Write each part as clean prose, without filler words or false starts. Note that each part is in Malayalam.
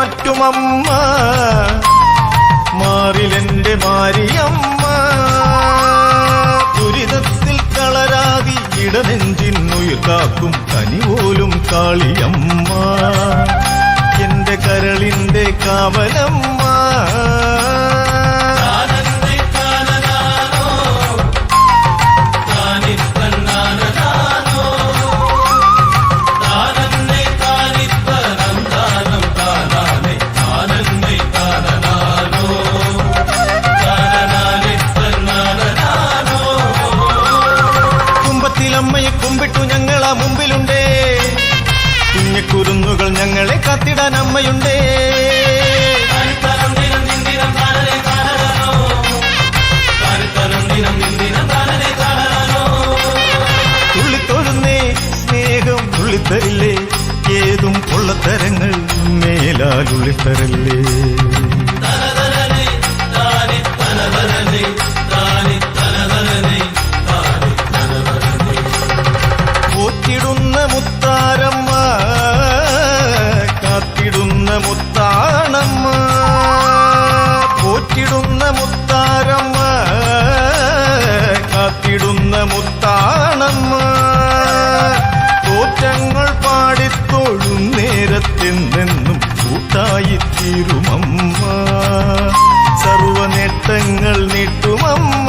മാറ്റുമമ്മ മാറിലെന്റെ മാരിയമ്മ ദുരിതത്തിൽ കളരാതി ഇടനെഞ്ചിന്നുയിർ കാക്കും കനിപോലും കാളിയമ്മ എന്റെ കരളിന്റെ കാവലമ്മ അമ്മയെ കുമ്പിട്ടു ഞങ്ങളാ മുമ്പിലുണ്ടേ കുഞ്ഞക്കുരുന്നുകൾ ഞങ്ങളെ കാത്തിടാൻ അമ്മയുണ്ടേ തുള്ളിത്തൊഴുന്നേ സ്നേഹം തുള്ളിത്തരില്ലേ ഏതും പൊള്ളത്തരങ്ങൾ മേലാലുള്ളിത്തരല്ലേ പോറ്റിടുന്ന മുത്താരമ്മ കാത്തിടുന്ന മുത്താണമ്മ പോറ്റിടുന്ന മുത്താരമ്മ കാത്തിടുന്ന മുത്താണമ്മ തോറ്റങ്ങൾ പാടിത്തോഴും നേരത്തെന്നെന്നും കൂട്ടായി തീരുമമ്മ സർവ നേട്ടങ്ങൾ നീട്ടുമമ്മ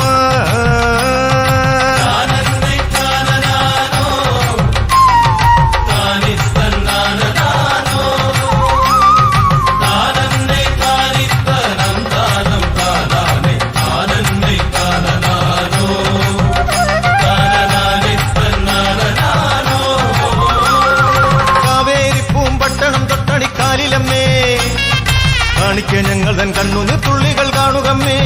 കാണിക്ക ഞങ്ങൾ തൻ കണ്ണുനീർ തുള്ളികൾ കാണുകമ്മേ